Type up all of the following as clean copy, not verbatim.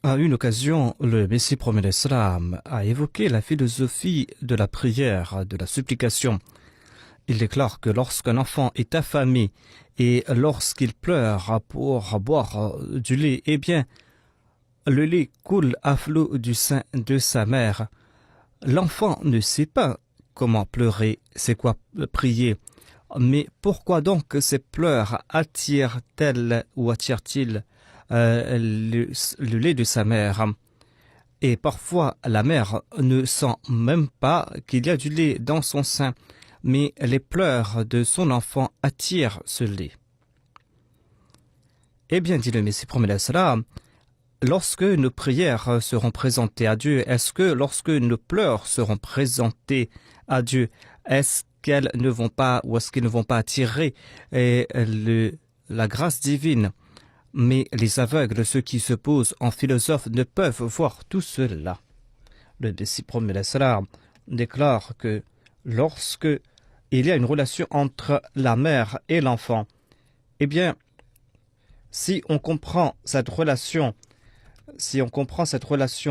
À une occasion, le Messie promet l'Islam a évoqué la philosophie de la prière, de la supplication. Il déclare que lorsqu'un enfant est affamé et lorsqu'il pleure pour boire du lait, eh bien, le lait coule à flot du sein de sa mère. L'enfant ne sait pas comment pleurer, c'est quoi prier. Mais pourquoi donc ces pleurs attirent-elles ou attirent-ils le lait de sa mère? Et parfois, la mère ne sent même pas qu'il y a du lait dans son sein, mais les pleurs de son enfant attirent ce lait. Eh bien, dit le Messie promet cela, lorsque nos prières seront présentées à Dieu, est-ce que lorsque nos pleurs seront présentés à Dieu, est-ce qu'elles ne vont pas, ou est-ce qu'ils ne vont pas attirer la grâce divine? Mais les aveugles, ceux qui se posent en philosophes, ne peuvent voir tout cela. Le Messie promet cela déclare que lorsque il y a une relation entre la mère et l'enfant, eh bien, si on comprend cette relation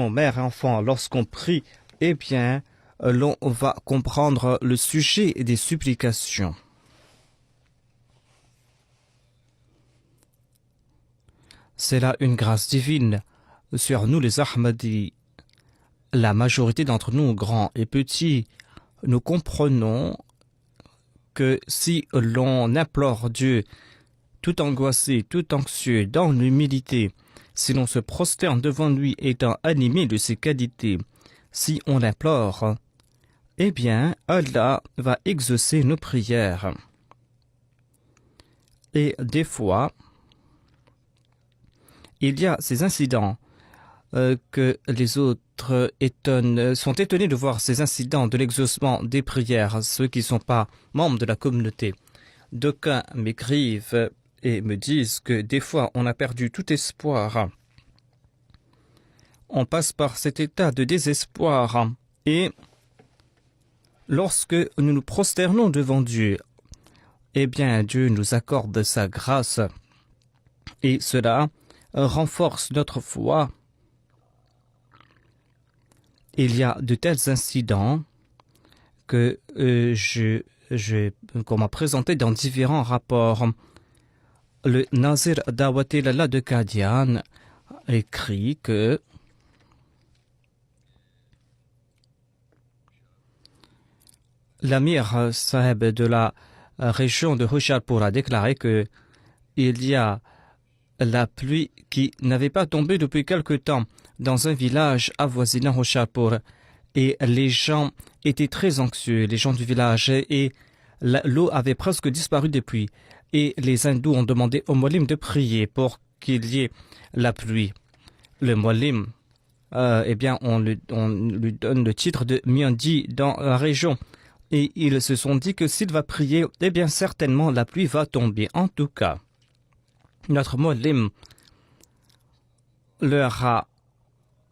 mère-enfant lorsqu'on prie, eh bien, l'on va comprendre le sujet des supplications. C'est là une grâce divine sur nous les Ahmadis. La majorité d'entre nous, grands et petits, nous comprenons que si l'on implore Dieu, tout angoissé, tout anxieux, dans l'humilité, si l'on se prosterne devant lui étant animé de ses qualités, si on l'implore, eh bien, Allah va exaucer nos prières. Et des fois, il y a ces incidents que les autres sont étonnés de voir ces incidents de l'exaucement des prières, ceux qui ne sont pas membres de la communauté. D'aucuns m'écrivent et me disent que des fois on a perdu tout espoir. On passe par cet état de désespoir et lorsque nous nous prosternons devant Dieu, eh bien Dieu nous accorde sa grâce et cela renforce notre foi. Il y a de tels incidents que qu'on m'a présenté dans différents rapports. Le Nazir Dawatillah de Qadian écrit que l'Amir Saheb de la région de Hoshiarpur a déclaré que il y a la pluie qui n'avait pas tombé depuis quelque temps dans un village avoisinant Hoshiarpur et les gens étaient très anxieux, les gens du village, et l'eau avait presque disparu depuis. Et les hindous ont demandé au Molim de prier pour qu'il y ait la pluie. Le Molim, eh bien, on lui donne le titre de Miandi dans la région. Et ils se sont dit que s'il va prier, eh bien, certainement la pluie va tomber. En tout cas, notre Molim leur a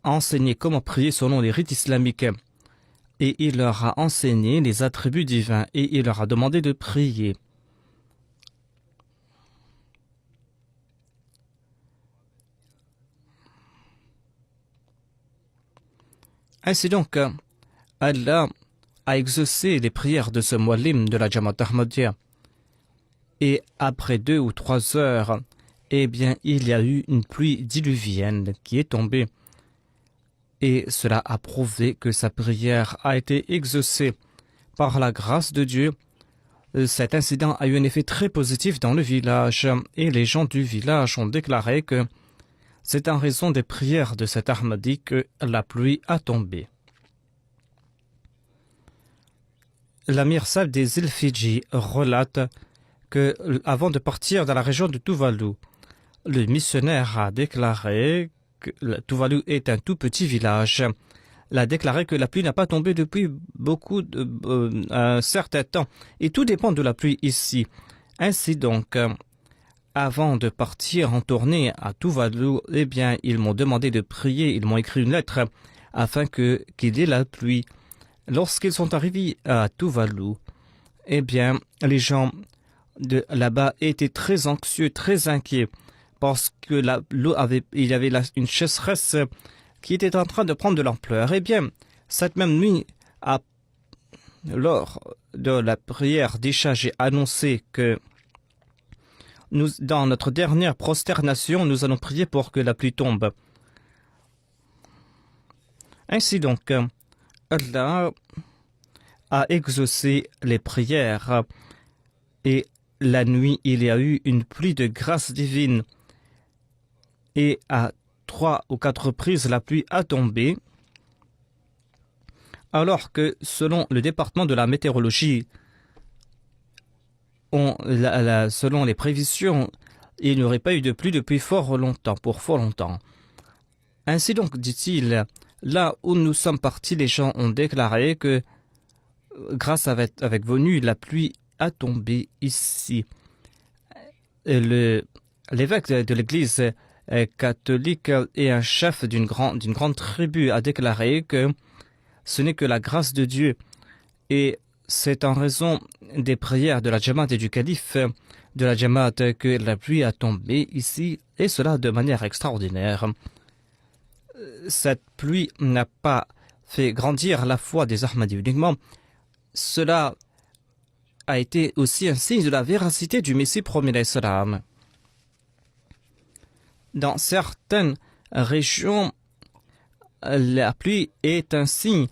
enseigné comment prier selon les rites islamiques. Et il leur a enseigné les attributs divins et il leur a demandé de prier. Ainsi donc, Allah a exaucé les prières de ce Muallim de la Jamaat Ahmadiyya. Et après 2 ou 3 heures, eh bien, il y a eu une pluie diluvienne qui est tombée. Et cela a prouvé que sa prière a été exaucée par la grâce de Dieu. Cet incident a eu un effet très positif dans le village et les gens du village ont déclaré que c'est en raison des prières de cet Ahmadi que la pluie a tombé. L'Amir Saheb des îles Fidji relate que, avant de partir dans la région de Tuvalu, le missionnaire a déclaré que Tuvalu est un tout petit village. Il a déclaré que la pluie n'a pas tombé depuis un certain temps. Et tout dépend de la pluie ici. Ainsi donc, avant de partir en tournée à Tuvalu, eh bien, ils m'ont demandé de prier. Ils m'ont écrit une lettre afin qu'il y ait la pluie. Lorsqu'ils sont arrivés à Tuvalu, eh bien, les gens de là-bas étaient très anxieux, très inquiets, parce que il y avait une sécheresse qui était en train de prendre de l'ampleur. Eh bien, cette même nuit, lors de la prière d'Isha, j'ai annoncé que dans notre dernière prosternation, nous allons prier pour que la pluie tombe. Ainsi donc, Allah a exaucé les prières et la nuit, il y a eu une pluie de grâce divine et à 3 ou 4 reprises, la pluie a tombé, alors que selon le département de la météorologie, selon les prévisions, il n'y aurait pas eu de pluie depuis fort longtemps. Ainsi donc, dit-il, là où nous sommes partis, les gens ont déclaré que grâce avec vos nuits, la pluie a tombé ici. L'évêque de l'église catholique et un chef d'une grande tribu a déclaré que ce n'est que la grâce de Dieu et c'est en raison des prières de la Jamaat et du calife de la Jamaat que la pluie a tombé ici et cela de manière extraordinaire. Cette pluie n'a pas fait grandir la foi des Ahmadis uniquement, cela a été aussi un signe de la véracité du Messie promis d'Islam. Dans certaines régions, la pluie est un signe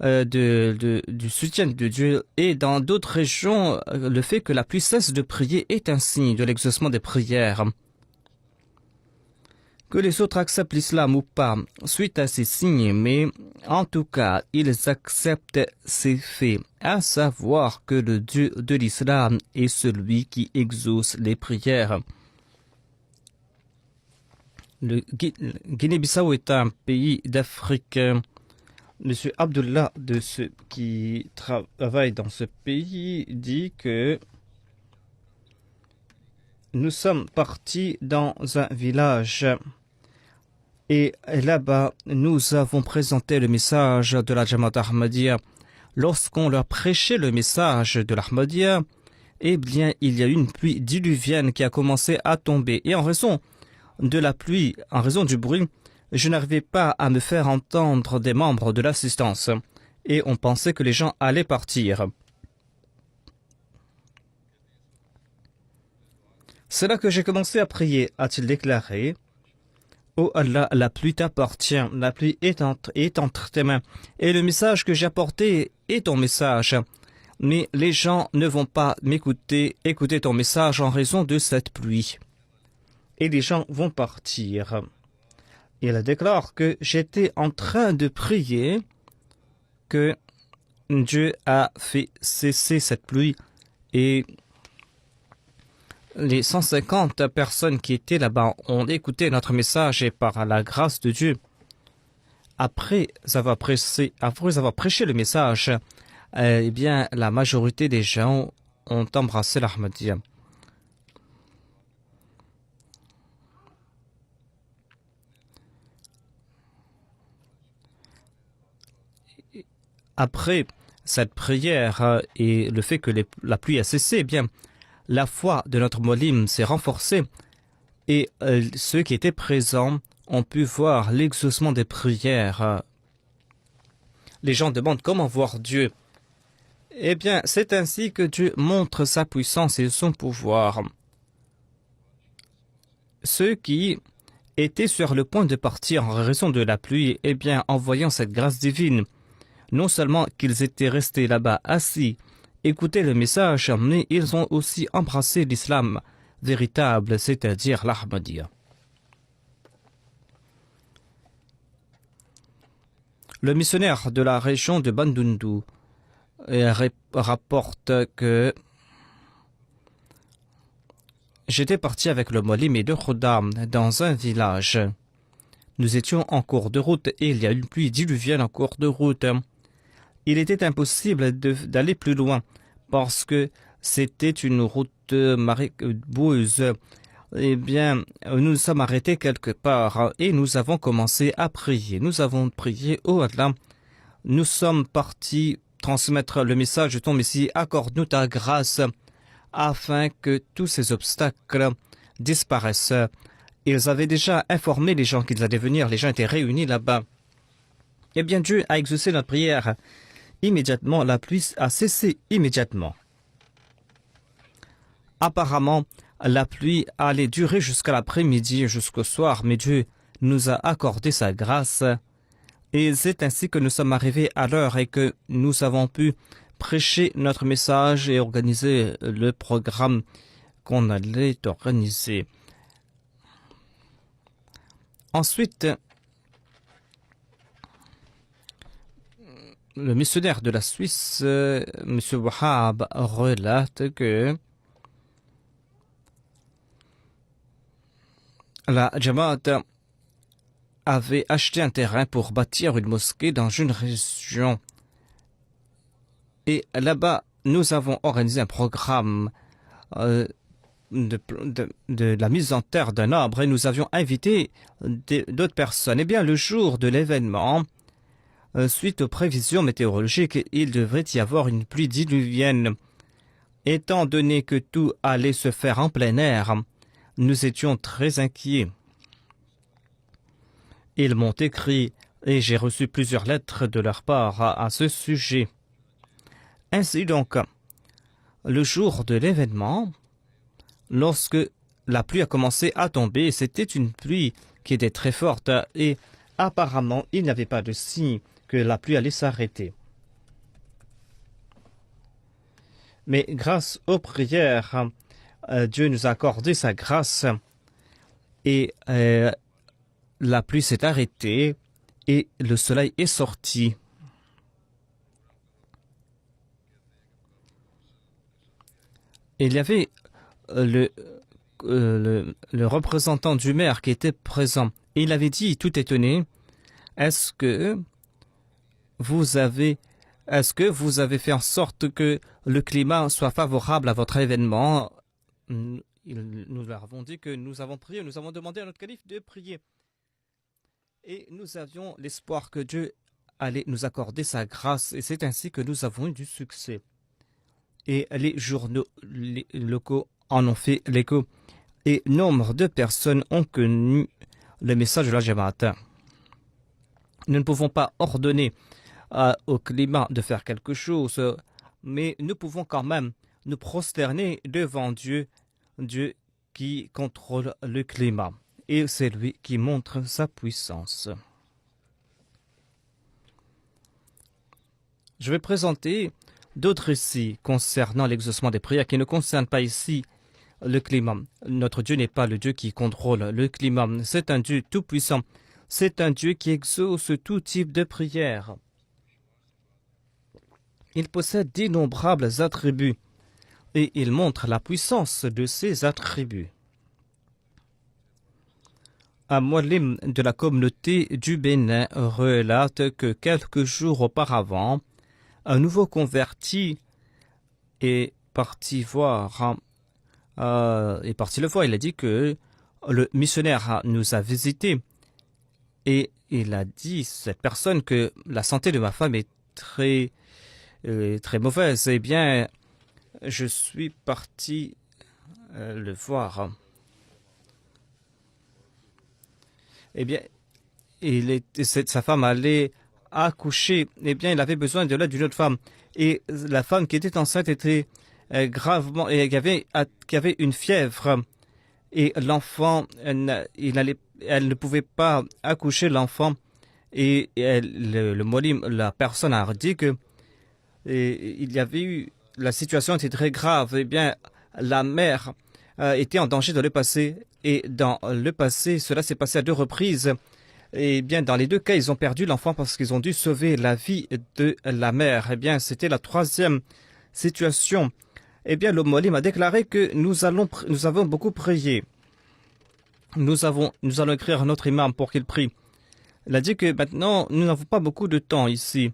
du soutien de Dieu et dans d'autres régions, le fait que la pluie cesse de prier est un signe de l'exaucement des prières. Que les autres acceptent l'islam ou pas, suite à ces signes, mais en tout cas, ils acceptent ces faits, à savoir que le Dieu de l'islam est celui qui exauce les prières. Le Guinée-Bissau est un pays d'Afrique. Monsieur Abdullah, qui travaille dans ce pays, dit que nous sommes partis dans un village et là-bas, nous avons présenté le message de la Jamaat Ahmadiyya. Lorsqu'on leur prêchait le message de l'Ahmadiyya, eh bien, il y a eu une pluie diluvienne qui a commencé à tomber. Et en raison de la pluie, en raison du bruit, je n'arrivais pas à me faire entendre des membres de l'assistance. Et on pensait que les gens allaient partir. C'est là que j'ai commencé à prier, a-t-il déclaré. Oh Allah, la pluie t'appartient, la pluie est entre tes mains. Et le message que j'ai apporté est ton message. Mais les gens ne vont pas écouter ton message en raison de cette pluie. Et les gens vont partir. Il déclare que j'étais en train de prier que Dieu a fait cesser cette pluie et les 150 personnes qui étaient là-bas ont écouté notre message et par la grâce de Dieu, après avoir prêché le message, eh bien, la majorité des gens ont embrassé l'Ahmadiyya. Après cette prière et le fait que la pluie a cessé, eh bien, la foi de notre Molim s'est renforcée et ceux qui étaient présents ont pu voir l'exaucement des prières. Les gens demandent comment voir Dieu. Eh bien, c'est ainsi que Dieu montre sa puissance et son pouvoir. Ceux qui étaient sur le point de partir en raison de la pluie, eh bien, en voyant cette grâce divine, non seulement qu'ils étaient restés là-bas assis, écouter le message, mais ils ont aussi embrassé l'islam véritable, c'est-à-dire l'Ahmadiyya. Le missionnaire de la région de Bandundu rapporte que j'étais parti avec le Molim et deux Khuddam dans un village. Nous étions en cours de route et il y a une pluie diluvienne en cours de route. Il était impossible d'aller plus loin parce que c'était une route boueuse. Eh bien, nous nous sommes arrêtés quelque part et nous avons commencé à prier. Nous avons prié, oh Allah, nous sommes partis transmettre le message de ton Messie, accorde-nous ta grâce afin que tous ces obstacles disparaissent Ils avaient déjà informé les gens qu'ils allaient venir. Les gens étaient réunis là-bas. Eh bien, Dieu a exaucé notre prière. Immédiatement, la pluie a cessé immédiatement. Apparemment, la pluie allait durer jusqu'à l'après-midi, jusqu'au soir, mais Dieu nous a accordé sa grâce. Et c'est ainsi que nous sommes arrivés à l'heure et que nous avons pu prêcher notre message et organiser le programme qu'on allait organiser. Ensuite, le missionnaire de la Suisse, M. Wahab, relate que la Jamaat avait acheté un terrain pour bâtir une mosquée dans une région. Et là-bas, nous avons organisé un programme de la mise en terre d'un arbre et nous avions invité d'autres personnes. Eh bien, le jour de l'événement, suite aux prévisions météorologiques, il devrait y avoir une pluie diluvienne. Étant donné que tout allait se faire en plein air, nous étions très inquiets. Ils m'ont écrit et j'ai reçu plusieurs lettres de leur part à ce sujet. Ainsi donc, le jour de l'événement, lorsque la pluie a commencé à tomber, c'était une pluie qui était très forte et apparemment il n'y avait pas de signe que la pluie allait s'arrêter. Mais grâce aux prières, Dieu nous a accordé sa grâce et la pluie s'est arrêtée et le soleil est sorti. Il y avait le représentant du maire qui était présent et il avait dit, tout étonné, est-ce que vous avez fait en sorte que le climat soit favorable à votre événement? Nous leur avons dit que nous avons prié, nous avons demandé à notre calife de prier. Et nous avions l'espoir que Dieu allait nous accorder sa grâce et c'est ainsi que nous avons eu du succès. Et les journaux locaux en ont fait l'écho. Et nombre de personnes ont connu le message de la Jamaat. Nous ne pouvons pas ordonner au climat de faire quelque chose, mais nous pouvons quand même nous prosterner devant Dieu, Dieu qui contrôle le climat. Et c'est lui qui montre sa puissance. Je vais présenter d'autres récits concernant l'exaucement des prières qui ne concernent pas ici le climat. Notre Dieu n'est pas le Dieu qui contrôle le climat. C'est un Dieu tout-puissant. C'est un Dieu qui exauce tout type de prière. Il possède d'innombrables attributs et il montre la puissance de ces attributs. Un muallim de la communauté du Bénin relate que quelques jours auparavant, un nouveau converti est parti le voir. Il a dit que le missionnaire nous a visités et il a dit, cette personne, que la santé de ma femme est très mauvaise. Eh bien, je suis parti le voir. Eh bien, sa femme allait accoucher. Eh bien, il avait besoin de l'aide d'une autre femme. Et la femme qui était enceinte était gravement, et qui avait une fièvre. Et l'enfant, elle ne pouvait pas accoucher l'enfant. Et le muallim, la personne a dit que la situation était très grave. Eh bien, la mère était en danger dans le passé. Et dans le passé, cela s'est passé à 2 reprises. Et bien, dans les 2 cas, ils ont perdu l'enfant parce qu'ils ont dû sauver la vie de la mère. Eh bien, c'était la 3e situation. Eh bien, le muallim a déclaré que nous avons beaucoup prié. Nous allons écrire à notre imam pour qu'il prie. Il a dit que maintenant, nous n'avons pas beaucoup de temps ici.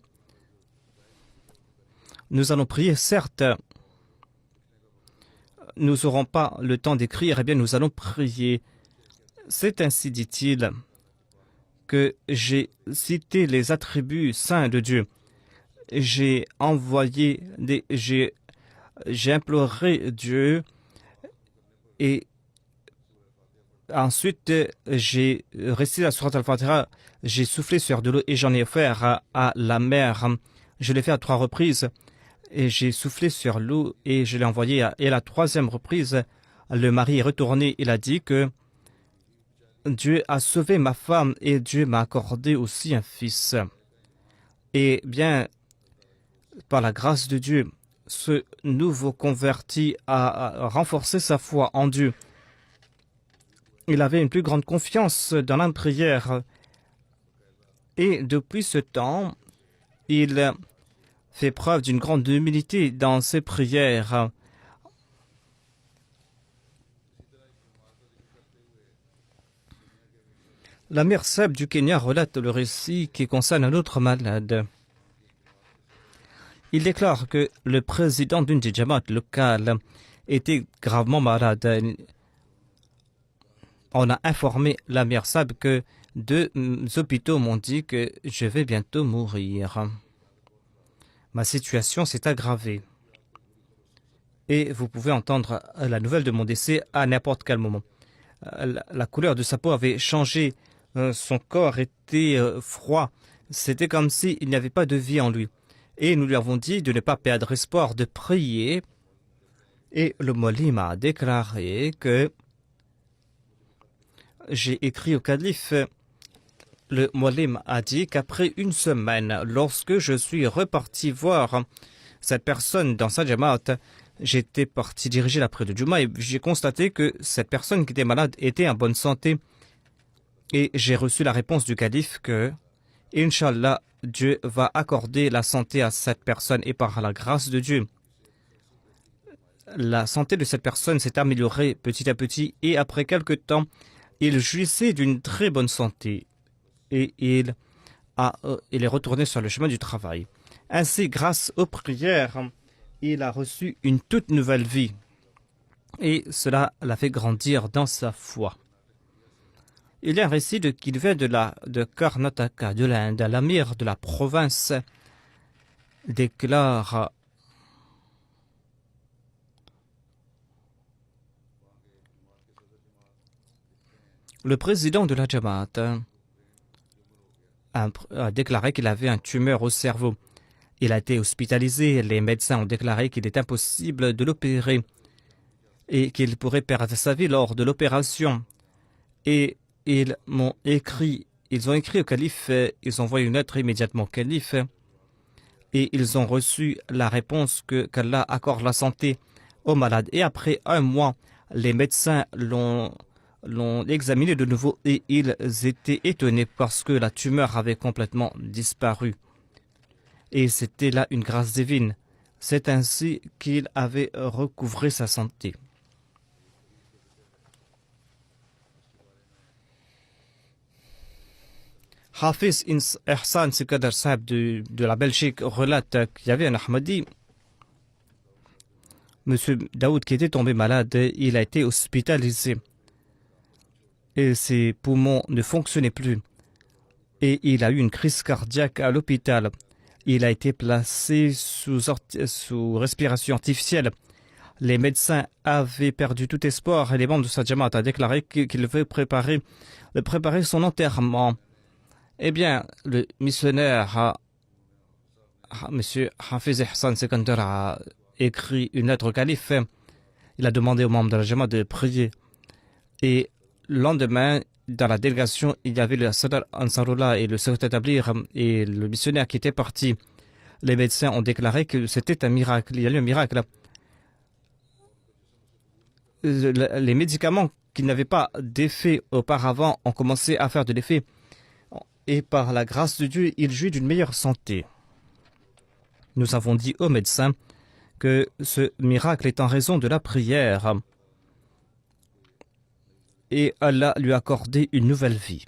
Nous allons prier, certes. Nous n'aurons pas le temps d'écrire, eh bien nous allons prier. C'est ainsi, dit-il, que j'ai cité les attributs saints de Dieu. J'ai imploré Dieu et Ensuite, j'ai récité la sourate Al-Fatiha, j'ai soufflé sur de l'eau et j'en ai offert à la mer. Je l'ai fait à 3 reprises et j'ai soufflé sur l'eau et je l'ai envoyé et à la 3e reprise, le mari est retourné. Il a dit que Dieu a sauvé ma femme et Dieu m'a accordé aussi un fils. Et bien, par la grâce de Dieu, ce nouveau converti a renforcé sa foi en Dieu. Il avait une plus grande confiance dans la prière. Et depuis ce temps, il fait preuve d'une grande humilité dans ses prières. La mère Seb du Kenya relate le récit qui concerne un autre malade. Il déclare que le président d'une des Jamaat locales était gravement malade. On a informé la mère Seb que 2 hôpitaux m'ont dit que je vais bientôt mourir. Ma situation s'est aggravée. Et vous pouvez entendre la nouvelle de mon décès à n'importe quel moment. La couleur de sa peau avait changé. Son corps était froid. C'était comme s'il n'y avait pas de vie en lui. Et nous lui avons dit de ne pas perdre espoir, de prier. Et le Molim a déclaré que j'ai écrit au calife. Le Molim a dit qu'après 1 semaine, lorsque je suis reparti voir cette personne dans sa Jamaat, j'étais parti diriger la prière de Juma et j'ai constaté que cette personne qui était malade était en bonne santé. Et j'ai reçu la réponse du calife que, Inch'Allah, Dieu va accorder la santé à cette personne et par la grâce de Dieu, la santé de cette personne s'est améliorée petit à petit et après quelque temps, il jouissait d'une très bonne santé et il est retourné sur le chemin du travail. Ainsi, grâce aux prières, il a reçu une toute nouvelle vie et cela l'a fait grandir dans sa foi. Il y a un récit qu'il vient de Karnataka, de l'Inde. L'amir de la province déclare le président de la Jamaat a déclaré qu'il avait un tumeur au cerveau. Il a été hospitalisé. Les médecins ont déclaré qu'il est impossible de l'opérer et qu'il pourrait perdre sa vie lors de l'opération. Et ils ont écrit au calife, ils ont envoyé une lettre immédiatement au calife et ils ont reçu la réponse qu'Allah accorde la santé aux malades. Et après 1 mois, les médecins l'ont examiné de nouveau et ils étaient étonnés parce que la tumeur avait complètement disparu. Et c'était là une grâce divine. C'est ainsi qu'il avait recouvré sa santé. Hafiz Ihsan Sikadar Sahib de la Belgique relate qu'il y avait un Ahmadi, M. Daoud, qui était tombé malade. Il a été hospitalisé et ses poumons ne fonctionnaient plus. Et il a eu une crise cardiaque à l'hôpital. Il a été placé sous respiration artificielle. Les médecins avaient perdu tout espoir et les membres de sa Jamaat ont déclaré qu'il veut préparer son enterrement. Eh bien, le missionnaire, M. Hafiz Ihsan Sikandar, a écrit une lettre au calife. Il a demandé aux membres de la Jamaat de prier. Et le lendemain, dans la délégation, il y avait le Sadr Ansarullah et le secrétaire Tablir et le missionnaire qui était parti. Les médecins ont déclaré que c'était un miracle. Il y a eu un miracle. Les médicaments qui n'avaient pas d'effet auparavant ont commencé à faire de l'effet. Et par la grâce de Dieu, il jouit d'une meilleure santé. Nous avons dit aux médecins que ce miracle est en raison de la prière. Et Allah lui a accordé une nouvelle vie.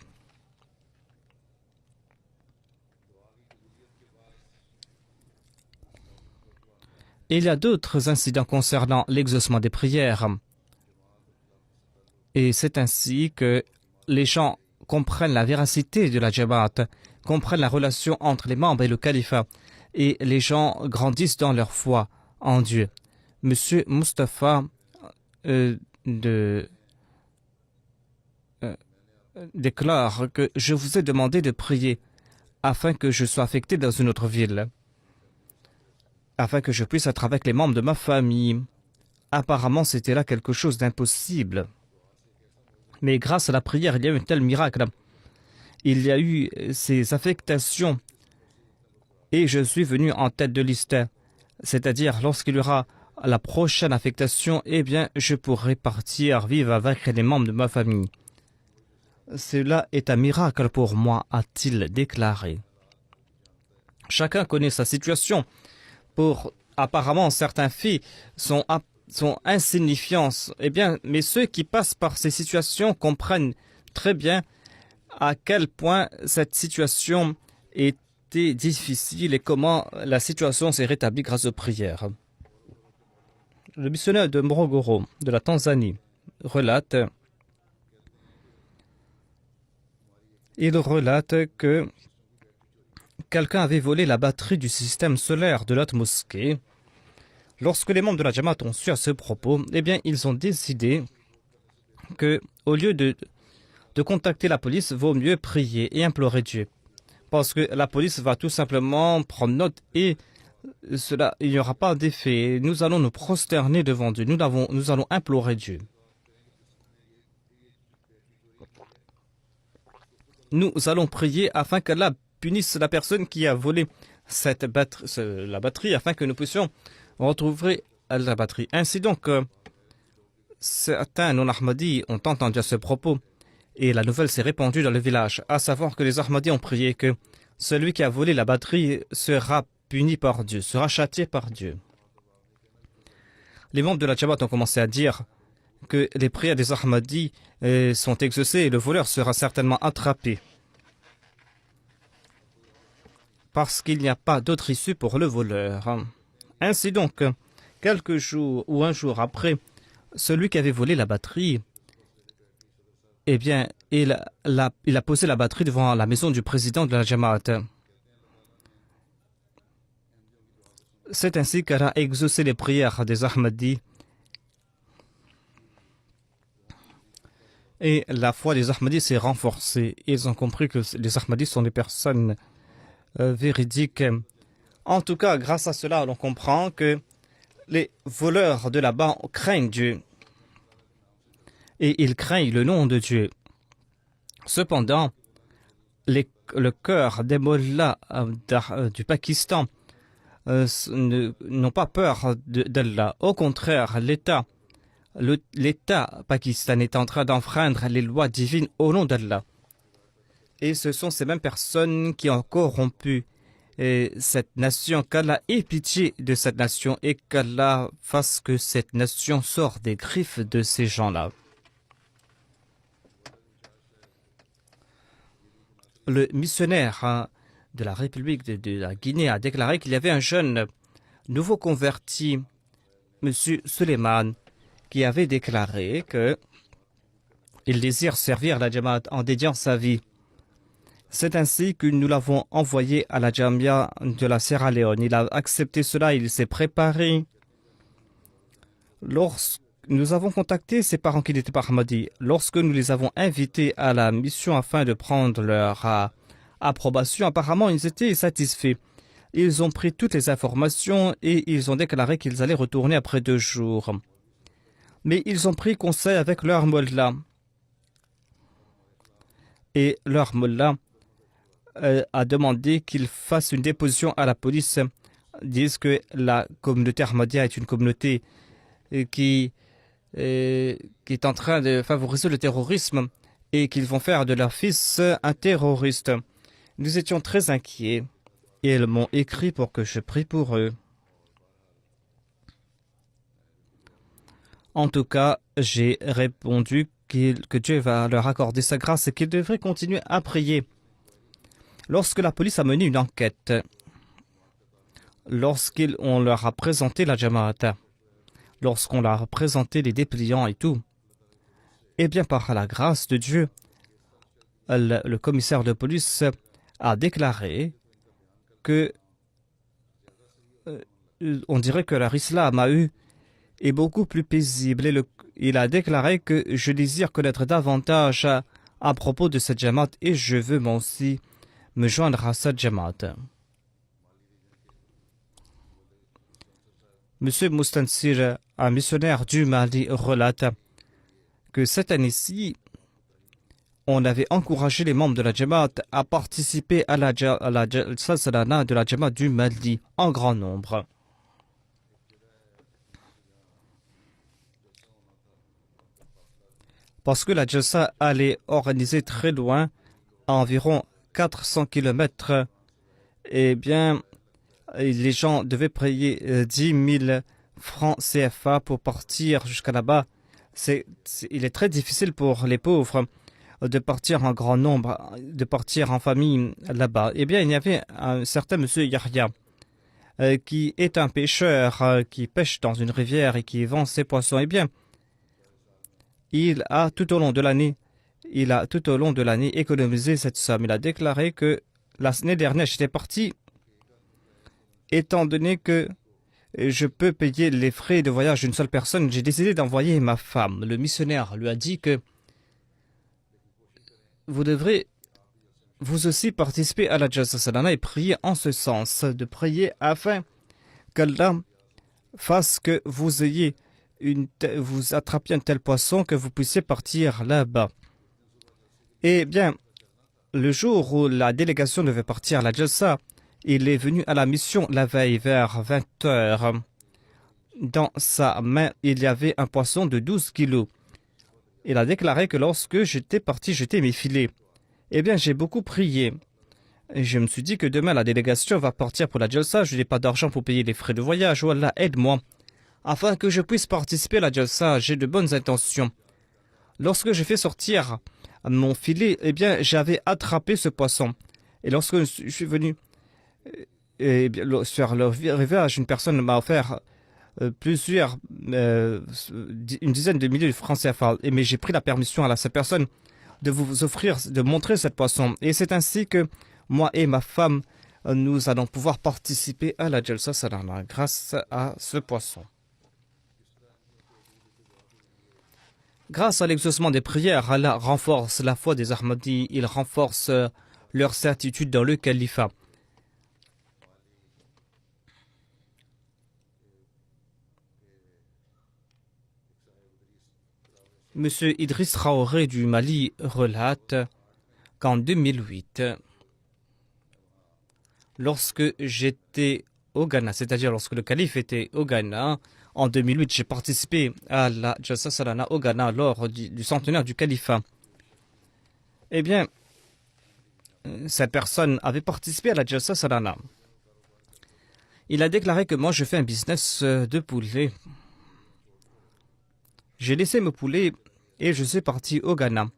Et il y a d'autres incidents concernant l'exaucement des prières. Et c'est ainsi que les gens comprennent la véracité de la Jamaat, comprennent la relation entre les membres et le califat, et les gens grandissent dans leur foi en Dieu. Monsieur Mustafa déclare que je vous ai demandé de prier afin que je sois affecté dans une autre ville, afin que je puisse être avec les membres de ma famille. Apparemment, c'était là quelque chose d'impossible. Mais grâce à la prière, il y a eu un tel miracle. Il y a eu ces affectations et je suis venu en tête de liste. C'est-à-dire, lorsqu'il y aura la prochaine affectation, eh bien, je pourrai partir vivre avec les membres de ma famille. Cela est un miracle pour moi, a-t-il déclaré. Chacun connaît sa situation. Apparemment, certains filles sont insignifiantes. Eh bien, mais ceux qui passent par ces situations comprennent très bien à quel point cette situation était difficile et comment la situation s'est rétablie grâce aux prières. Le missionnaire de Morogoro, de la Tanzanie, relate que quelqu'un avait volé la batterie du système solaire de l'autre mosquée. Lorsque les membres de la Jamaat ont su à ce propos, eh bien, ils ont décidé que, au lieu de contacter la police, vaut mieux prier et implorer Dieu. Parce que la police va tout simplement prendre note et il n'y aura pas d'effet. Nous allons nous prosterner devant Dieu. Nous allons implorer Dieu. Nous allons prier afin qu'Allah punisse la personne qui a volé la batterie, afin que nous puissions retrouver la batterie. Ainsi donc, certains non-Ahmadis ont entendu à ce propos et la nouvelle s'est répandue dans le village, à savoir que les Ahmadis ont prié que celui qui a volé la batterie sera puni par Dieu, sera châtié par Dieu. Les membres de la Jamaat ont commencé à dire que les prières des Ahmadis sont exaucées et le voleur sera certainement attrapé. Parce qu'il n'y a pas d'autre issue pour le voleur. Ainsi donc, quelques jours ou un jour après, celui qui avait volé la batterie, eh bien, il a posé la batterie devant la maison du président de la Jamaat. C'est ainsi qu'elle a exaucé les prières des Ahmadis. Et la foi des Ahmadis s'est renforcée. Ils ont compris que les Ahmadis sont des personnes véridiques. En tout cas, grâce à cela, on comprend que les voleurs de là-bas craignent Dieu. Et ils craignent le nom de Dieu. Cependant, le cœur des mollahs du Pakistan n'ont pas peur d'Allah. Au contraire, l'État pakistanais est en train d'enfreindre les lois divines au nom d'Allah. Et ce sont ces mêmes personnes qui ont corrompu cette nation. Qu'Allah ait pitié de cette nation et qu'Allah fasse que cette nation sorte des griffes de ces gens-là. Le missionnaire de la République de la Guinée a déclaré qu'il y avait un jeune nouveau converti, M. Suleiman, qui avait déclaré qu'il désire servir la Jamaat en dédiant sa vie. C'est ainsi que nous l'avons envoyé à la Jamia de la Sierra Leone. Il a accepté cela, il s'est préparé. Lorsque nous avons contacté ses parents qui n'étaient pas Ahmadis, lorsque nous les avons invités à la mission afin de prendre leur approbation, apparemment ils étaient satisfaits. Ils ont pris toutes les informations et ils ont déclaré qu'ils allaient retourner après 2 jours. Mais ils ont pris conseil avec leur mollah. Et leur mollah a demandé qu'ils fassent une déposition à la police. Ils disent que la communauté Ahmadiyya est une communauté qui est en train de favoriser le terrorisme et qu'ils vont faire de leur fils un terroriste. Nous étions très inquiets et ils m'ont écrit pour que je prie pour eux. En tout cas, j'ai répondu que Dieu va leur accorder sa grâce et qu'ils devraient continuer à prier. Lorsque la police a mené une enquête, lorsqu'on leur a présenté la Jamaat, lorsqu'on leur a présenté les dépliants et tout, eh bien par la grâce de Dieu, le commissaire de police a déclaré que on dirait que leur islam est beaucoup plus paisible. Et il a déclaré que je désire connaître davantage à propos de cette Jamaat et je veux moi aussi me joindre à cette Jamaat. Monsieur Moustansir, un missionnaire du Mali, relate que cette année-ci, on avait encouragé les membres de la Jamaat à participer à la Jalsa Salana de la Jamaat du Mali en grand nombre. Parce que la Jalsa allait organiser très loin, à environ 400 km, eh bien, les gens devaient payer 10 000 francs CFA pour partir jusqu'à là-bas. Il est très difficile pour les pauvres de partir en grand nombre, de partir en famille là-bas. Eh bien, il y avait un certain monsieur Yahya qui est un pêcheur qui pêche dans une rivière et qui vend ses poissons. Eh bien, il a tout au long de l'année économisé cette somme. Il a déclaré que l'année dernière, j'étais parti étant donné que je peux payer les frais de voyage d'une seule personne. J'ai décidé d'envoyer ma femme. Le missionnaire lui a dit que vous devrez vous aussi participer à la Jalsa Salana et prier en ce sens, de prier afin qu'Allah fasse que vous attrapiez un tel poisson que vous puissiez partir là-bas. Eh bien, le jour où la délégation devait partir à la Jalsa, il est venu à la mission la veille vers 20 heures. Dans sa main, il y avait un poisson de 12 kilos. Il a déclaré que lorsque j'étais parti jeter mes filets, eh bien, j'ai beaucoup prié. Et je me suis dit que demain, la délégation va partir pour la Jalsa. Je n'ai pas d'argent pour payer les frais de voyage. Oh Allah, aide-moi. Afin que je puisse participer à la Jalsa, j'ai de bonnes intentions. Lorsque j'ai fait sortir mon filet, eh bien, j'avais attrapé ce poisson. Et lorsque je suis venu sur le rivage, une personne m'a offert une dizaine de milliers de francs CFA. Mais j'ai pris la permission à cette personne de vous offrir, de montrer cette poisson. Et c'est ainsi que moi et ma femme, nous allons pouvoir participer à la Jalsa Salana grâce à ce poisson. Grâce à l'exaucement des prières, Allah renforce la foi des Ahmadis, il renforce leur certitude dans le califat. Monsieur Idriss Traoré du Mali relate qu'en 2008, lorsque j'étais au Ghana, c'est-à-dire lorsque le calife était au Ghana, en 2008, j'ai participé à la Jalsa Salana au Ghana lors du centenaire du califat. Eh bien, cette personne avait participé à la Jalsa Salana. Il a déclaré que moi, je fais un business de poulet. J'ai laissé mes poulets et je suis parti au Ghana.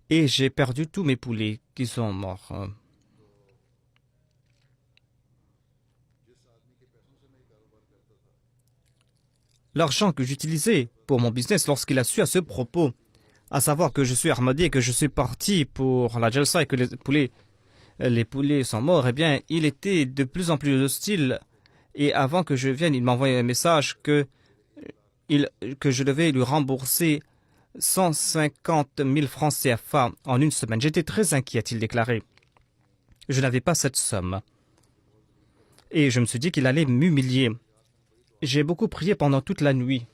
Et j'ai perdu tous mes poulets qui sont morts. L'argent que j'utilisais pour mon business lorsqu'il a su à ce propos, à savoir que je suis Ahmadi et que je suis parti pour la Jalsa et que les poulets sont morts, eh bien, il était de plus en plus hostile. Et avant que je vienne, il m'a envoyé un message que je devais lui rembourser 150 000 francs CFA en une semaine. J'étais très inquiet, a-t-il déclaré. Je n'avais pas cette somme. Et je me suis dit qu'il allait m'humilier. J'ai beaucoup prié pendant toute la nuit.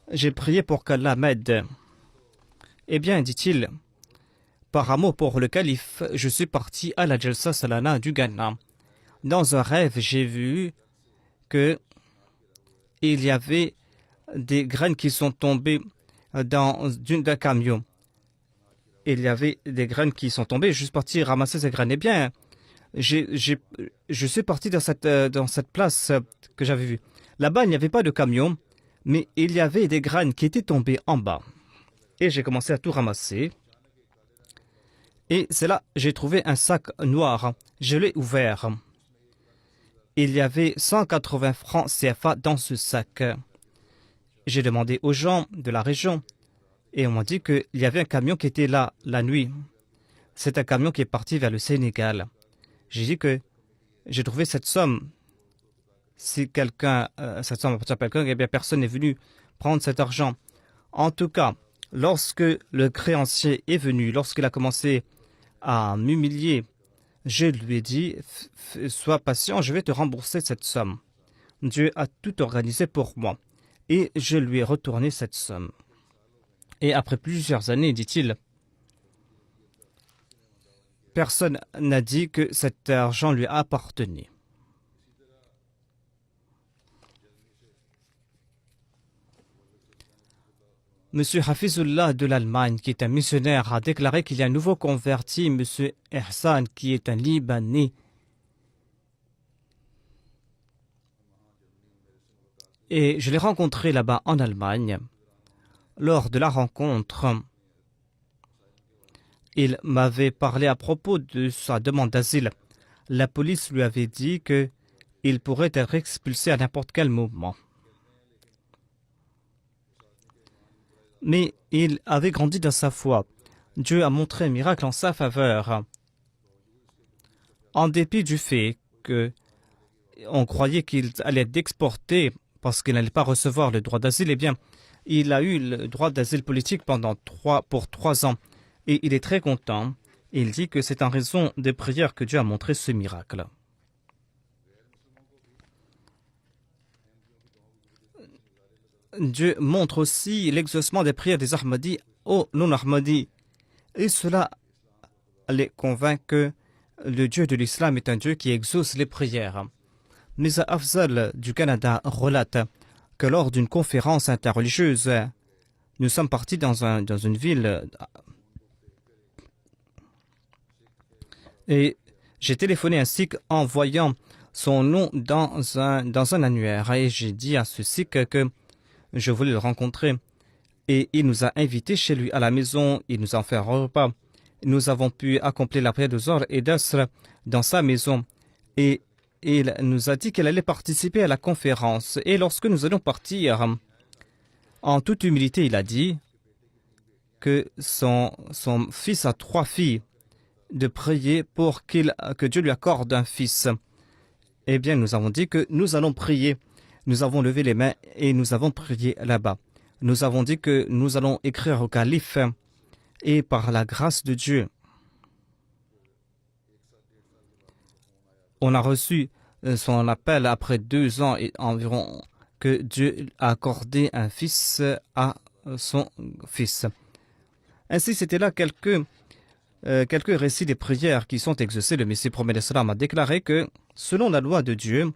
J'ai prié pour qu'Allah m'aide. Eh bien, dit-il, par amour pour le calife, je suis parti à la Jalsa Salana du Ghana. Dans un rêve, j'ai vu que il y avait des graines qui sont tombées d'un camion. Il y avait des graines qui sont tombées. Je suis parti ramasser ces graines. Eh bien, je suis parti dans cette place que j'avais vue. Là-bas, il n'y avait pas de camion, mais il y avait des graines qui étaient tombées en bas. Et j'ai commencé à tout ramasser. Et c'est là j'ai trouvé un sac noir. Je l'ai ouvert. Il y avait 180 francs CFA dans ce sac. J'ai demandé aux gens de la région et on m'a dit qu'il y avait un camion qui était là la nuit. C'est un camion qui est parti vers le Sénégal. J'ai dit que j'ai trouvé cette somme. Si cette somme appartient à quelqu'un, eh bien personne n'est venu prendre cet argent. En tout cas, Lorsque le créancier est venu, lorsqu'il a commencé à m'humilier, je lui ai dit, sois patient, je vais te rembourser cette somme. Dieu a tout organisé pour moi et je lui ai retourné cette somme. Et après plusieurs années, dit-il, personne n'a dit que cet argent lui appartenait. Monsieur Hafizullah de l'Allemagne, qui est un missionnaire, a déclaré qu'il y a un nouveau converti, Monsieur Ehsan, qui est un Libanais. Et je l'ai rencontré là-bas en Allemagne. Lors de la rencontre, il m'avait parlé à propos de sa demande d'asile. La police lui avait dit qu'il pourrait être expulsé à n'importe quel moment. Mais il avait grandi dans sa foi. Dieu a montré un miracle en sa faveur. En dépit du fait qu'on croyait qu'il allait être exporté parce qu'il n'allait pas recevoir le droit d'asile, eh bien, il a eu le droit d'asile politique pour 3 ans. Et il est très content. Il dit que c'est en raison des prières que Dieu a montré ce miracle. Dieu montre aussi l'exaucement des prières des Ahmadis aux non-Ahmadis. Et cela les convainc que le Dieu de l'islam est un Dieu qui exauce les prières. Misa Afzal du Canada relate que lors d'une conférence interreligieuse, nous sommes partis dans une ville et j'ai téléphoné à un Sikh en voyant son nom dans un annuaire et j'ai dit à ce Sikh que je voulais le rencontrer. Et il nous a invités chez lui à la maison, il nous a fait un repas. Nous avons pu accomplir la prière de Zohr et d'Asr dans sa maison. Et il nous a dit qu'il allait participer à la conférence. Et lorsque nous allons partir, en toute humilité, il a dit que son fils a 3 filles, de prier pour que Dieu lui accorde un fils. Eh bien, nous avons dit que nous allons prier. Nous avons levé les mains et nous avons prié là-bas. Nous avons dit que nous allons écrire au calife et par la grâce de Dieu, on a reçu son appel après 2 ans et environ que Dieu a accordé un fils à son fils. Ainsi, c'était là quelques récits des prières qui sont exaucées. Le Messie promet l'Islam a déclaré que, selon la loi de Dieu,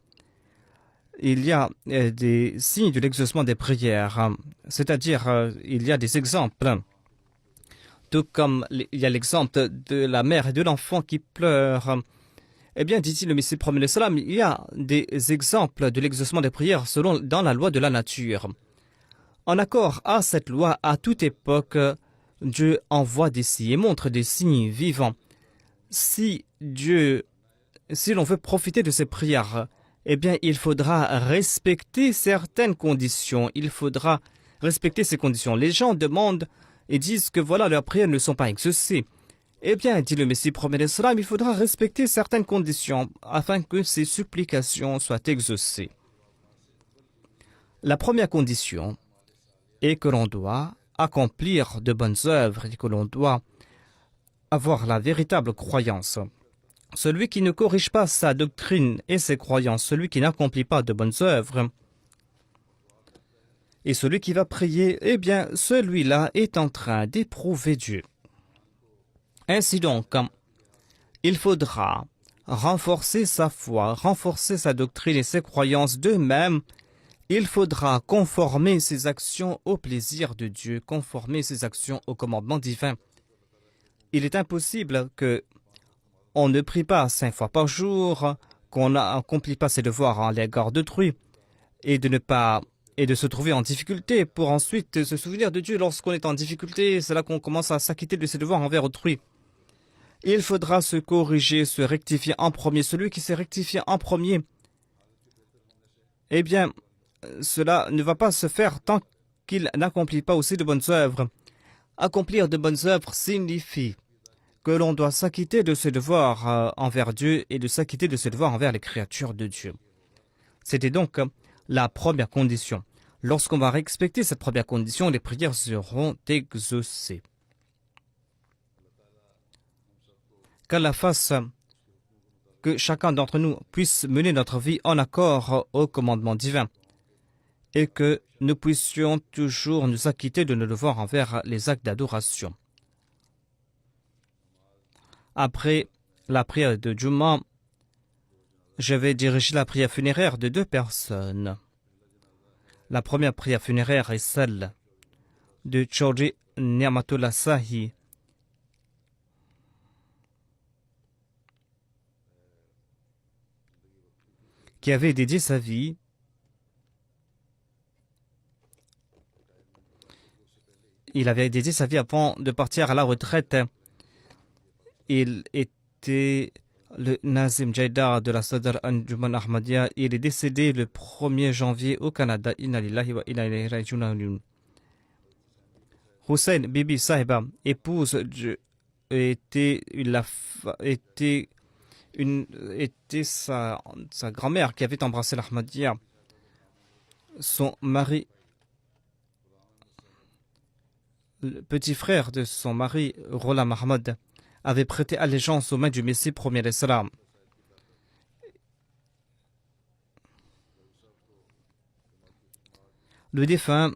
il y a des signes de l'exaucement des prières, c'est-à-dire il y a des exemples. Tout comme il y a l'exemple de la mère et de l'enfant qui pleurent. Eh bien, dit-il le Messie promet l'Islam, il y a des exemples de l'exaucement des prières dans la loi de la nature. En accord à cette loi, à toute époque, Dieu envoie des signes et montre des signes vivants. Si l'on veut profiter de ces prières, eh bien, il faudra respecter certaines conditions. Il faudra respecter ces conditions. Les gens demandent et disent que voilà, leurs prières ne sont pas exaucées. Eh bien, dit le Messie promet l'Islam, il faudra respecter certaines conditions afin que ces supplications soient exaucées. La première condition est que l'on doit accomplir de bonnes œuvres et que l'on doit avoir la véritable croyance. Celui qui ne corrige pas sa doctrine et ses croyances, celui qui n'accomplit pas de bonnes œuvres, et celui qui va prier, eh bien, celui-là est en train d'éprouver Dieu. Ainsi donc, il faudra renforcer sa foi, renforcer sa doctrine et ses croyances. De même, il faudra conformer ses actions au plaisir de Dieu, conformer ses actions au commandement divin. Il est impossible que on ne prie pas 5 fois par jour, qu'on n'accomplit pas ses devoirs à l'égard d'autrui, et de se trouver en difficulté pour ensuite se souvenir de Dieu lorsqu'on est en difficulté. C'est là qu'on commence à s'acquitter de ses devoirs envers autrui. Il faudra se corriger, se rectifier en premier. Celui qui s'est rectifié en premier, eh bien, cela ne va pas se faire tant qu'il n'accomplit pas aussi de bonnes œuvres. Accomplir de bonnes œuvres signifie que l'on doit s'acquitter de ses devoirs envers Dieu et de s'acquitter de ses devoirs envers les créatures de Dieu. C'était donc la première condition. Lorsqu'on va respecter cette première condition, les prières seront exaucées. Qu'Allah fasse que chacun d'entre nous puisse mener notre vie en accord au commandement divin et que nous puissions toujours nous acquitter de nos devoirs envers les actes d'adoration. Après la prière de Juma, je vais diriger la prière funéraire de 2 personnes. La première prière funéraire est celle de Chaudhry Niamatullah Sahi, qui avait dédié sa vie avant de partir à la retraite. Il était le Nazim Jaidar de la Sadr Anjuman Ahmadiyya. Il est décédé le 1er janvier au Canada. Inna lillahi wa inna ilayhi raji'un. Hussein Bibi Sahiba, épouse était sa grand-mère qui avait embrassé l'Ahmadiyya. Son mari, le petit frère de son mari, Rola Mahmoud, avait prêté allégeance aux mains du Messie premier d'Islam. Le défunt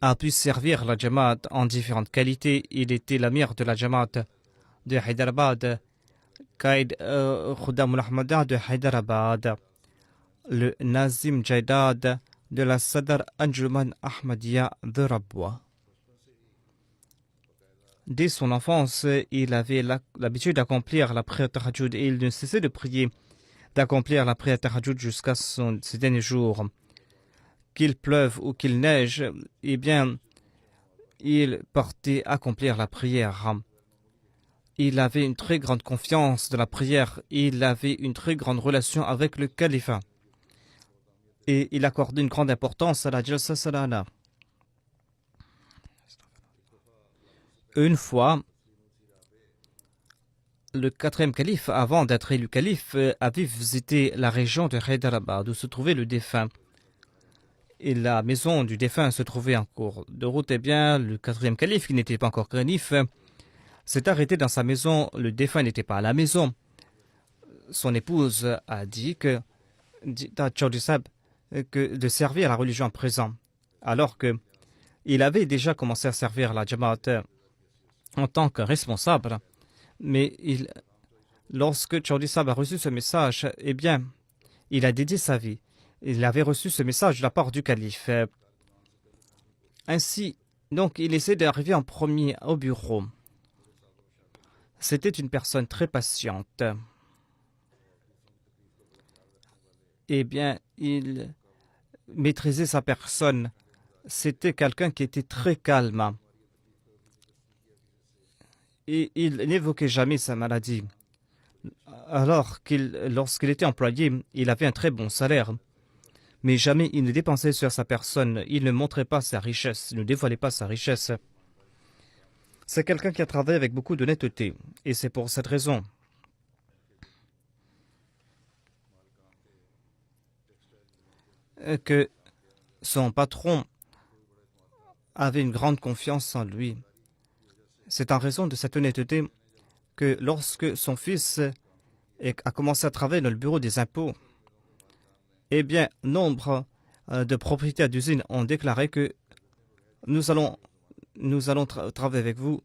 a pu servir la Jamaat en différentes qualités. Il était l'amir de la Jamaat de Hyderabad, Qaïd Khuddam al-Ahmadiyya de Hyderabad, le Nazim Jaidad de la Sadr Anjuman Ahmadiyya de Rabwa. Dès son enfance, il avait l'habitude d'accomplir la prière Tahajjud et il ne cessait de prier d'accomplir la prière Tahajjud jusqu'à ses derniers jours. Qu'il pleuve ou qu'il neige, eh bien, il partait accomplir la prière. Il avait une très grande confiance dans la prière. Il avait une très grande relation avec le califat. Et il accordait une grande importance à la Jalsa Salana. Une fois, le 4e calife, avant d'être élu calife, avait visité la région de Hyderabad où se trouvait le défunt. Et la maison du défunt se trouvait en cours de route. Eh bien, le 4e calife, qui n'était pas encore calife, s'est arrêté dans sa maison. Le défunt n'était pas à la maison. Son épouse a dit que de servir la religion à présent, alors qu'il avait déjà commencé à servir la Jamaat en tant que responsable. Mais lorsque Chaudhry Sahib a reçu ce message, eh bien, il a dédié sa vie. Il avait reçu ce message de la part du calife. Ainsi, donc, il essaie d'arriver en premier au bureau. C'était une personne très patiente. Eh bien, il maîtrisait sa personne. C'était quelqu'un qui était très calme. Et il n'évoquait jamais sa maladie. Lorsqu'il était employé, il avait un très bon salaire. Mais jamais il ne dépensait sur sa personne. Il ne montrait pas sa richesse, il ne dévoilait pas sa richesse. C'est quelqu'un qui a travaillé avec beaucoup d'honnêteté. Et c'est pour cette raison que son patron avait une grande confiance en lui. C'est en raison de cette honnêteté que lorsque son fils a commencé à travailler dans le bureau des impôts, eh bien, nombre de propriétaires d'usines ont déclaré que nous allons travailler avec vous.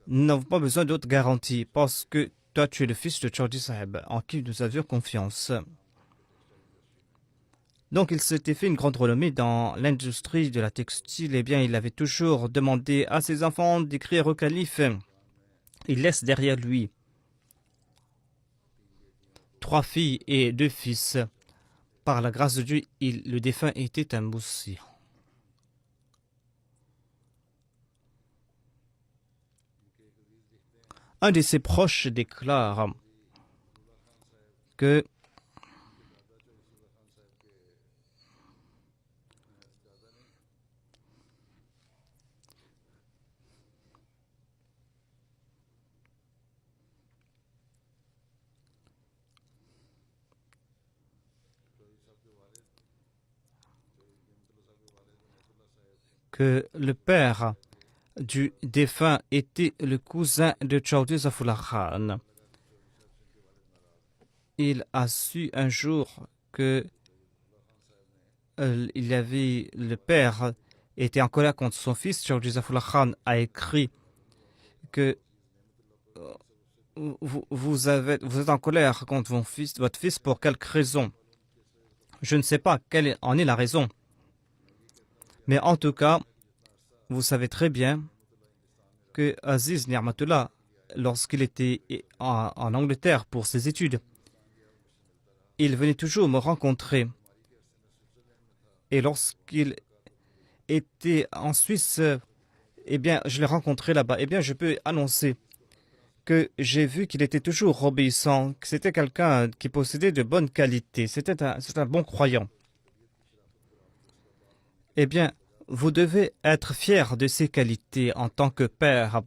Nous n'avons pas besoin d'autres garanties parce que toi, tu es le fils de Chaudhry Sahib, en qui nous avions confiance. Donc, il s'était fait une grande renommée dans l'industrie de la textile. Eh bien, il avait toujours demandé à ses enfants d'écrire au calife. Il laisse derrière lui 3 filles et 2 fils. Par la grâce de Dieu, le défunt était un moussi. Un de ses proches déclare que que le père du défunt était le cousin de Chaudhry Zafrullah Khan. Il a su un jour que le père était en colère contre son fils. Chaudhry Zafrullah Khan a écrit que vous êtes en colère contre votre fils pour quelque raison. Je ne sais pas quelle en est la raison. Mais en tout cas, vous savez très bien que Aziz Ni'matullah, lorsqu'il était en Angleterre pour ses études, il venait toujours me rencontrer. Et lorsqu'il était en Suisse, eh bien, je l'ai rencontré là-bas. Eh bien, je peux annoncer que j'ai vu qu'il était toujours obéissant, que c'était quelqu'un qui possédait de bonnes qualités. C'est un bon croyant. Eh bien, vous devez être fier de ses qualités en tant que père.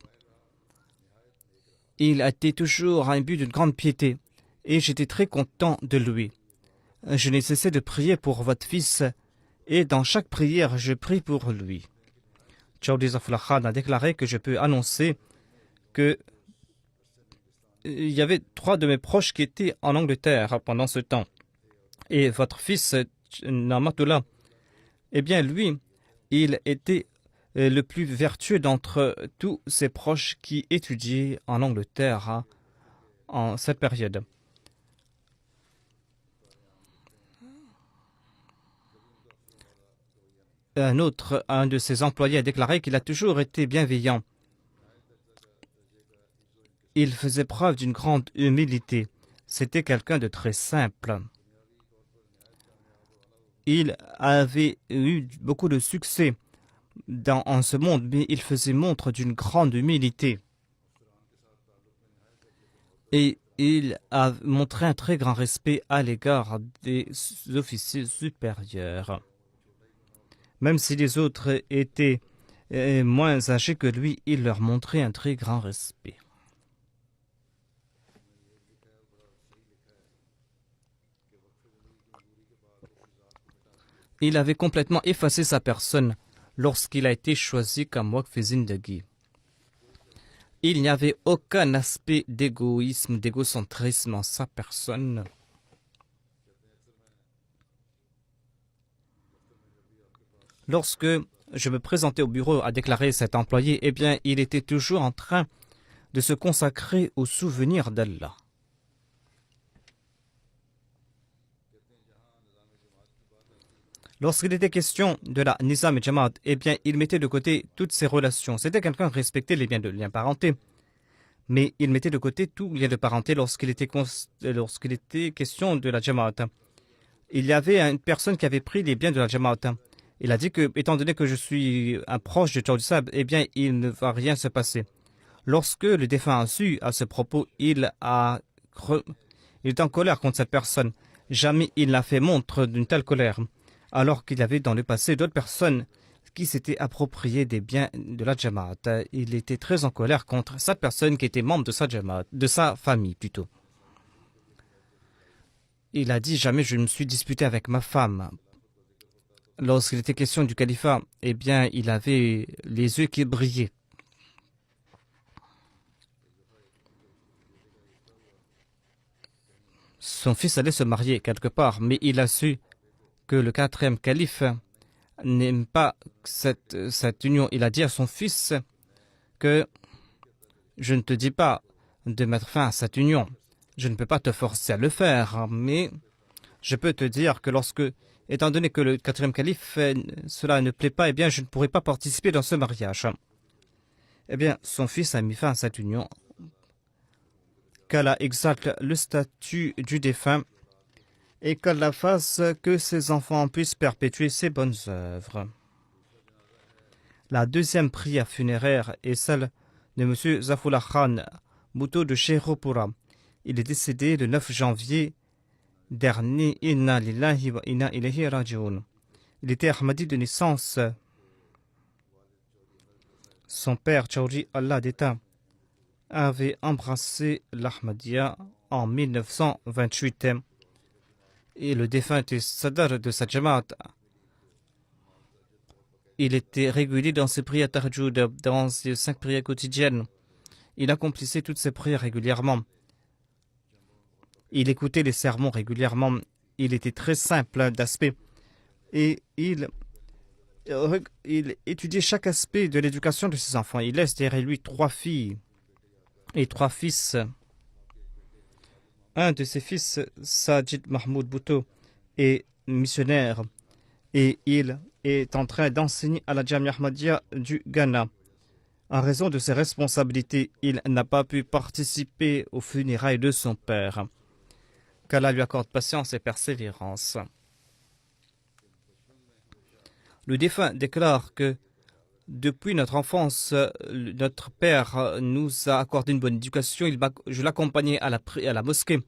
Il a été toujours imbu d'une grande piété et j'étais très content de lui. Je n'ai cessé de prier pour votre fils et dans chaque prière, je prie pour lui. Chaudhry Zafrullah Khan a déclaré que je peux annoncer que il y avait 3 de mes proches qui étaient en Angleterre pendant ce temps. Et votre fils, Ni'matullah, eh bien, lui, il était le plus vertueux d'entre tous ses proches qui étudiaient en Angleterre en cette période. Un de ses employés a déclaré qu'il a toujours été bienveillant. Il faisait preuve d'une grande humilité. C'était quelqu'un de très simple. Il avait eu beaucoup de succès en ce monde, mais il faisait montre d'une grande humilité. Et il a montré un très grand respect à l'égard des officiers supérieurs. Même si les autres étaient moins âgés que lui, il leur montrait un très grand respect. Il avait complètement effacé sa personne lorsqu'il a été choisi comme Waqf Zindagi. Il n'y avait aucun aspect d'égoïsme, d'égocentrisme en sa personne. Lorsque je me présentais au bureau, a déclaré cet employé, eh bien, il était toujours en train de se consacrer au souvenir d'Allah. Lorsqu'il était question de la Nizam et Jamaat, eh bien, il mettait de côté toutes ses relations. C'était quelqu'un qui respectait les liens parentés. Mais il mettait de côté tout lien de parenté lorsqu'il était question de la Jamaat. Il y avait une personne qui avait pris les biens de la Jamaat. Il a dit que, étant donné que je suis un proche de Chaudhry Sahib, eh bien, il ne va rien se passer. Lorsque le défunt a su à ce propos, il est en colère contre cette personne. Jamais il n'a fait montre d'une telle colère, alors qu'il y avait dans le passé d'autres personnes qui s'étaient appropriées des biens de la Jamaat. Il était très en colère contre cette personne qui était membre de sa Jamaat, de sa famille plutôt. Il a dit, jamais je me suis disputé avec ma femme. Lorsqu'il était question du califat, eh bien, il avait les yeux qui brillaient. Son fils allait se marier quelque part, mais il a su que le 4e calife n'aime pas cette union. Il a dit à son fils que je ne te dis pas de mettre fin à cette union. Je ne peux pas te forcer à le faire, mais je peux te dire que étant donné que le 4e calife, cela ne plaît pas, eh bien, je ne pourrai pas participer dans ce mariage. Eh bien, son fils a mis fin à cette union. Qu'Allah exalte le statut du défunt et qu'Allah fasse que ses enfants puissent perpétuer ses bonnes œuvres. La 2e prière funéraire est celle de M. Zafrullah Khan, Bhutto de Shekhopura. Il est décédé le 9 janvier dernier. Inna lillahi wa inna ilayhi raji'un. Il était Ahmadi de naissance. Son père, Chaudhry Allah Deta, avait embrassé l'Ahmadiyya en 1928 et le défunt était Sadr de sa Jamaat. il était régulier dans ses prières tahajjud, dans ses 5 prières quotidiennes. Il accomplissait toutes ses prières régulièrement. Il écoutait les sermons régulièrement. Il était très simple d'aspect. Et il étudiait chaque aspect de l'éducation de ses enfants. Il laisse derrière lui 3 filles et 3 fils. Un de ses fils, Sajid Mahmoud Bhutto, est missionnaire et il est en train d'enseigner à la Jamia Ahmadiyya du Ghana. En raison de ses responsabilités, il n'a pas pu participer aux funérailles de son père. Qu'Allah lui accorde patience et persévérance. Le défunt déclare que depuis notre enfance, notre père nous a accordé une bonne éducation. Je l'accompagnais à la mosquée.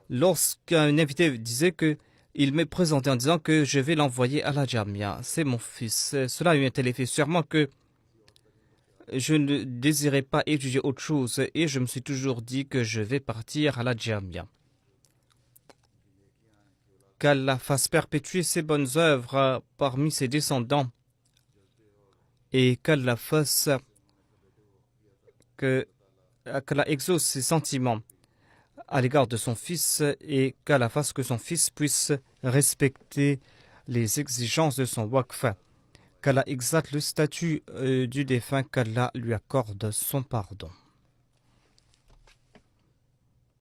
Lorsqu'un invité disait que il m'est présenté en disant que je vais l'envoyer à la Jamia. C'est mon fils. Cela a eu un tel effet sûrement que je ne désirais pas étudier autre chose et je me suis toujours dit que je vais partir à la Jamia. Qu'Allah fasse perpétuer ses bonnes œuvres parmi ses descendants et qu'Allah fasse qu'Allah exauce ses sentiments à l'égard de son fils et qu'Allah fasse que son fils puisse respecter les exigences de son waqf. Qu'Allah exalte le statut du défunt, qu'Allah lui accorde son pardon.